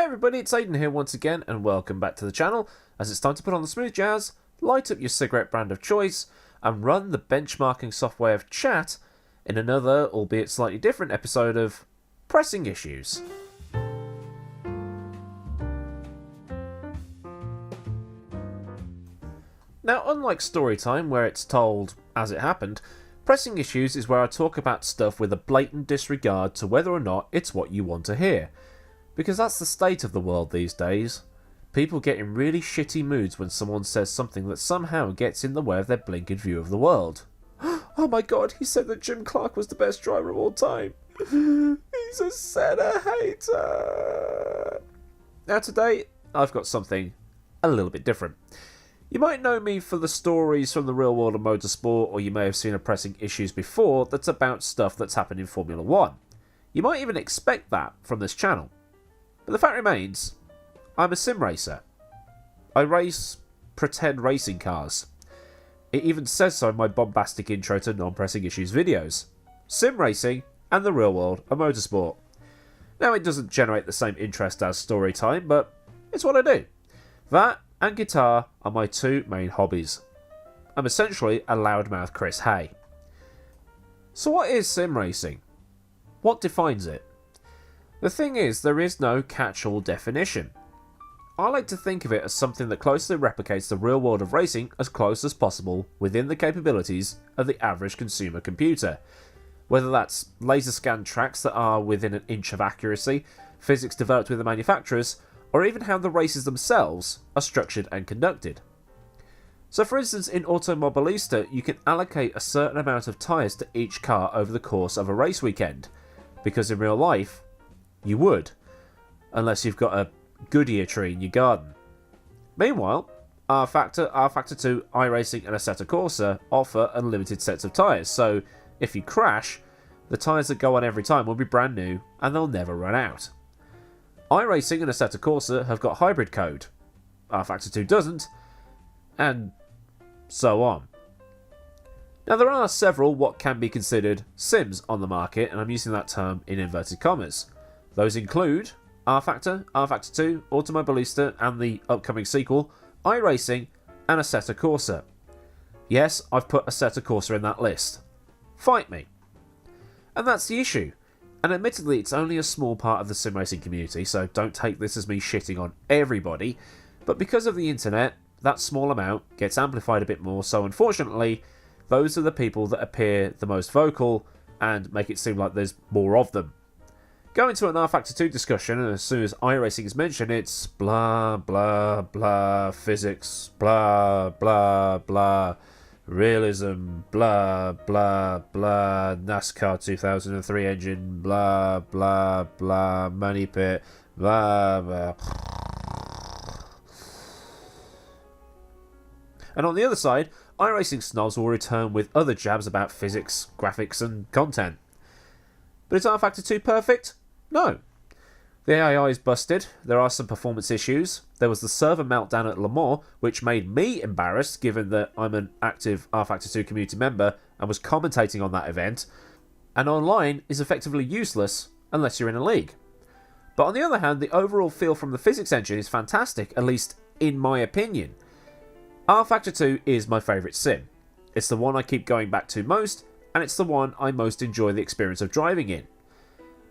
everybody, it's Aiden here once again, and welcome back to the channel, as it's time to put on the smooth jazz, light up your cigarette brand of choice, and run the benchmarking software of chat in another, albeit slightly different episode of Pressing Issues. Now, unlike Storytime, where it's told as it happened, Pressing Issues is where I talk about stuff with a blatant disregard to whether or not it's what you want to hear. Because that's the state of the world these days. People get in really shitty moods when someone says something that somehow gets in the way of their blinkered view of the world. Oh my god, he said that Jim Clark was the best driver of all time. He's a Senna hater. Now today, I've got something a little bit different. You might know me for the stories from the real world of motorsport, or you may have seen a Pressing Issues before that's about stuff that's happened in Formula 1. You might even expect that from this channel. But the fact remains, I'm a sim racer. I race pretend racing cars. It even says so in my bombastic intro to non-Pressing Issues videos. Sim racing and the real world of motorsport. Now, it doesn't generate the same interest as Storytime, but it's what I do. That and guitar are my two main hobbies. I'm essentially a loudmouth Chris Hay. So what is sim racing? What defines it? The thing is, there is no catch-all definition. I like to think of it as something that closely replicates the real world of racing as close as possible within the capabilities of the average consumer computer. Whether that's laser scanned tracks that are within an inch of accuracy, physics developed with the manufacturers, or even how the races themselves are structured and conducted. So for instance, in Automobilista, you can allocate a certain amount of tyres to each car over the course of a race weekend, because in real life, you would, unless you've got a Goodyear tree in your garden. Meanwhile, R-Factor, R-Factor 2, iRacing and Assetto Corsa offer unlimited sets of tyres, so if you crash, the tyres that go on every time will be brand new and they'll never run out. iRacing and Assetto Corsa have got hybrid code, R-Factor 2 doesn't, and so on. Now, there are several what can be considered sims on the market, and I'm using that term in inverted commas. Those include R-Factor, R-Factor 2, Automobilista, and the upcoming sequel, iRacing and Assetto Corsa. Yes, I've put Assetto Corsa in that list. Fight me. And that's the issue. And admittedly, it's only a small part of the sim racing community, so don't take this as me shitting on everybody. But because of the internet, that small amount gets amplified a bit more, so unfortunately, those are the people that appear the most vocal and make it seem like there's more of them. Go into an R-Factor 2 discussion, and as soon as iRacing is mentioned, it's blah, blah, blah, physics, blah, blah, blah, realism, blah, blah, blah, NASCAR 2003 engine, blah, blah, blah, money pit, blah, blah. And on the other side, iRacing snobs will return with other jabs about physics, graphics, and content. But is R-Factor 2 perfect? No. The AI is busted, there are some performance issues, there was the server meltdown at Le Mans, which made me embarrassed given that I'm an active R-Factor 2 community member and was commentating on that event, and online is effectively useless unless you're in a league. But on the other hand, the overall feel from the physics engine is fantastic, at least in my opinion. R-Factor 2 is my favourite sim. It's the one I keep going back to most, and it's the one I most enjoy the experience of driving in.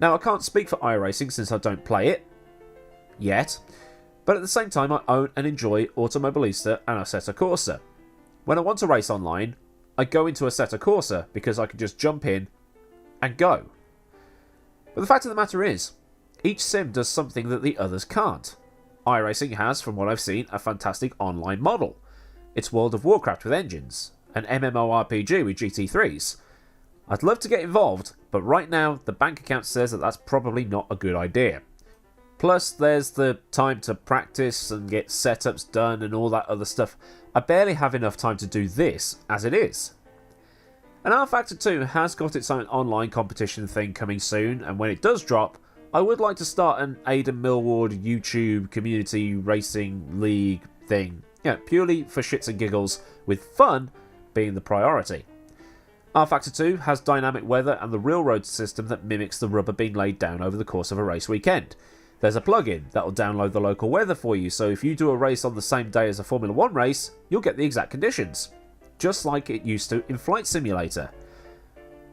Now, I can't speak for iRacing since I don't play it yet, but at the same time I own and enjoy Automobilista and Assetto Corsa. When I want to race online, I go into Assetto Corsa because I can just jump in and go. But the fact of the matter is, each sim does something that the others can't. iRacing has, from what I've seen, a fantastic online model. It's World of Warcraft with engines, an MMORPG with GT3s. I'd love to get involved, but right now the bank account says that that's probably not a good idea. Plus, there's the time to practice and get setups done and all that other stuff. I barely have enough time to do this as it is. And R-Factor 2 has got its own online competition thing coming soon, and when it does drop, I would like to start an Aidan Millward YouTube community racing league thing. Yeah, purely for shits and giggles, with fun being the priority. R-Factor 2 has dynamic weather and the railroad system that mimics the rubber being laid down over the course of a race weekend. There's a plugin that will download the local weather for you, so if you do a race on the same day as a Formula 1 race, you'll get the exact conditions. Just like it used to in Flight Simulator.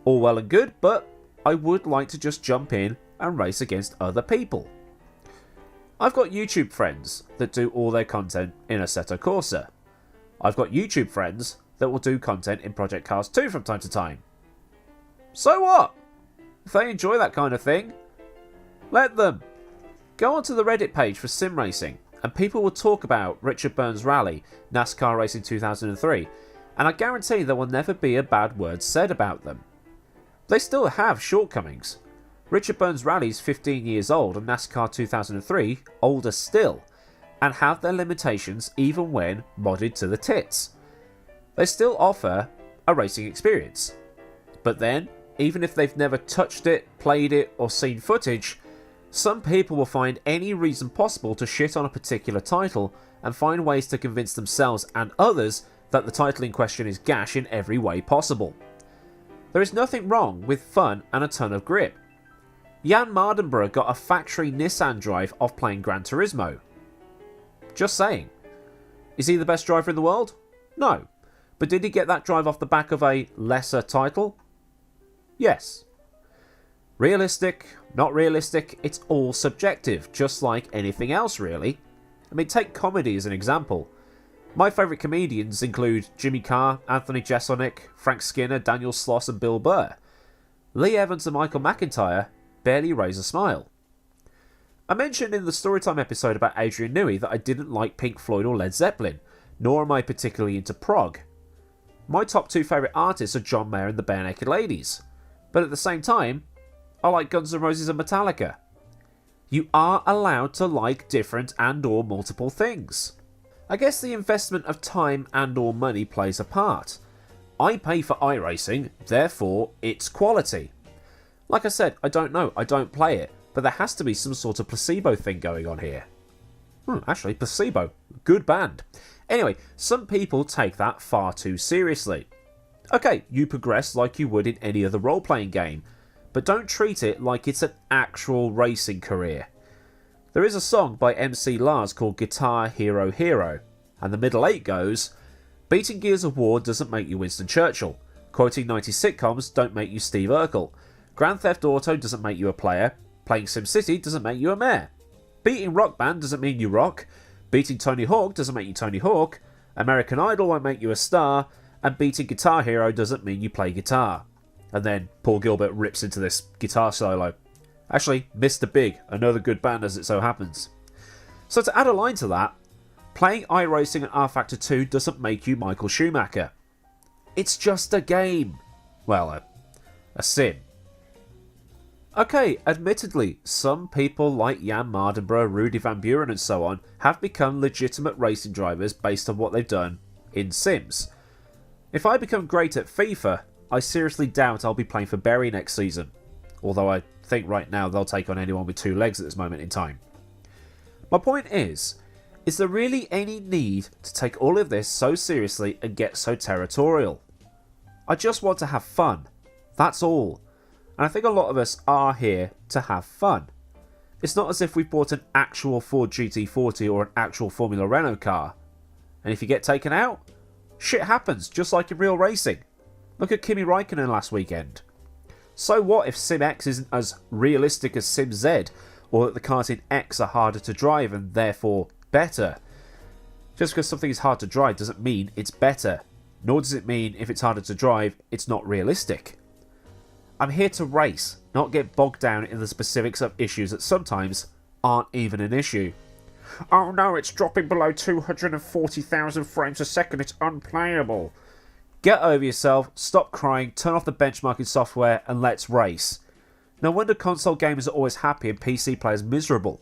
All well and good, but I would like to just jump in and race against other people. I've got YouTube friends that do all their content in Assetto Corsa. I've got YouTube friends that will do content in Project Cars 2 from time to time. So what? If they enjoy that kind of thing, let them. Go onto the Reddit page for sim racing, and people will talk about Richard Burns' Rally, NASCAR Racing 2003, and I guarantee there will never be a bad word said about them. They still have shortcomings. Richard Burns' Rally is 15 years old and NASCAR 2003 older still, and have their limitations even when modded to the tits. They still offer a racing experience. But then, even if they've never touched it, played it, or seen footage, some people will find any reason possible to shit on a particular title and find ways to convince themselves and others that the title in question is gash in every way possible. There is nothing wrong with fun and a ton of grip. Jan Mardenborough got a factory Nissan drive off playing Gran Turismo. Just saying. Is he the best driver in the world? No. But did he get that drive off the back of a lesser title? Yes. Realistic, not realistic, it's all subjective, just like anything else really. I mean, take comedy as an example. My favourite comedians include Jimmy Carr, Anthony Jeselnik, Frank Skinner, Daniel Sloss and Bill Burr. Lee Evans and Michael McIntyre barely raise a smile. I mentioned in the Storytime episode about Adrian Newey that I didn't like Pink Floyd or Led Zeppelin, nor am I particularly into prog. My top two favourite artists are John Mayer and the Bare Naked Ladies, but at the same time, I like Guns N' Roses and Metallica. You are allowed to like different and or multiple things. I guess the investment of time and or money plays a part. I pay for iRacing, therefore it's quality. Like I said, I don't know, I don't play it, but there has to be some sort of placebo thing going on here. Actually, Placebo, good band. Anyway, some people take that far too seriously. Okay, you progress like you would in any other role-playing game, but don't treat it like it's an actual racing career. There is a song by MC Lars called Guitar Hero Hero, and the middle eight goes, beating Gears of War doesn't make you Winston Churchill, quoting 90s sitcoms don't make you Steve Urkel, Grand Theft Auto doesn't make you a player, playing SimCity doesn't make you a mayor, beating Rock Band doesn't mean you rock, beating Tony Hawk doesn't make you Tony Hawk, American Idol won't make you a star, and beating Guitar Hero doesn't mean you play guitar. And then Paul Gilbert rips into this guitar solo. Actually, Mr. Big, another good band as it so happens. So to add a line to that, playing iRacing and R-Factor 2 doesn't make you Michael Schumacher. It's just a game. Well, a sim. Okay, admittedly, some people like Jan Mardenborough, Rudy Van Buren and so on have become legitimate racing drivers based on what they've done in Sims. If I become great at FIFA, I seriously doubt I'll be playing for Bury next season, although I think right now they'll take on anyone with two legs at this moment in time. My point is there really any need to take all of this so seriously and get so territorial? I just want to have fun, that's all, and I think a lot of us are here to have fun. It's not as if we've bought an actual Ford GT40 or an actual Formula Renault car, and if you get taken out, shit happens just like in real racing. Look at Kimi Räikkönen last weekend. So what if Sim X isn't as realistic as Sim Z, or that the cars in X are harder to drive and therefore better? Just because something is hard to drive doesn't mean it's better, nor does it mean if it's harder to drive, it's not realistic. I'm here to race, not get bogged down in the specifics of issues that sometimes aren't even an issue. Oh no, it's dropping below 240,000 frames a second, it's unplayable. Get over yourself, stop crying, turn off the benchmarking software and let's race. No wonder console gamers are always happy and PC players miserable.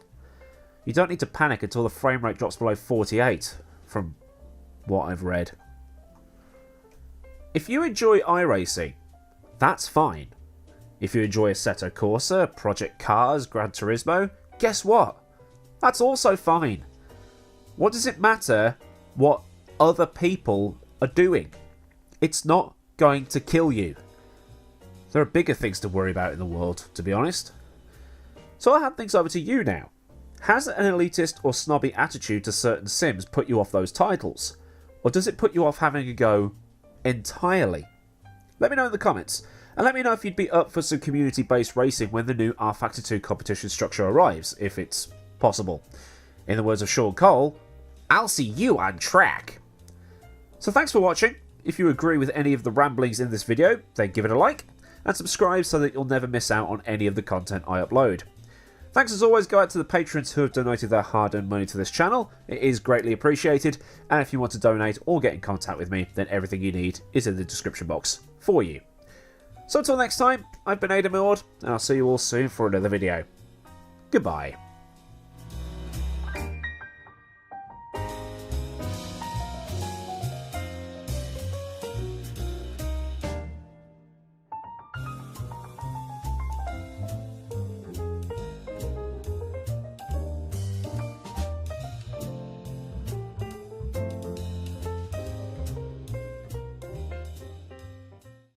You don't need to panic until the frame rate drops below 48, from what I've read. If you enjoy iRacing, that's fine. If you enjoy Assetto Corsa, Project Cars, Gran Turismo, guess what? That's also fine. What does it matter what other people are doing? It's not going to kill you. There are bigger things to worry about in the world, to be honest. So I'll hand things over to you now. Has an elitist or snobby attitude to certain sims put you off those titles? Or does it put you off having a go entirely? Let me know in the comments, and let me know if you'd be up for some community-based racing when the new rFactor 2 competition structure arrives, if it's possible. In the words of Sean Cole, I'll see you on track. So thanks for watching. If you agree with any of the ramblings in this video, then give it a like, and subscribe so that you'll never miss out on any of the content I upload. Thanks as always go out to the patrons who have donated their hard-earned money to this channel. It is greatly appreciated, and if you want to donate or get in contact with me, then everything you need is in the description box for you. So until next time, I've been Adam, and I'll see you all soon for another video. Goodbye.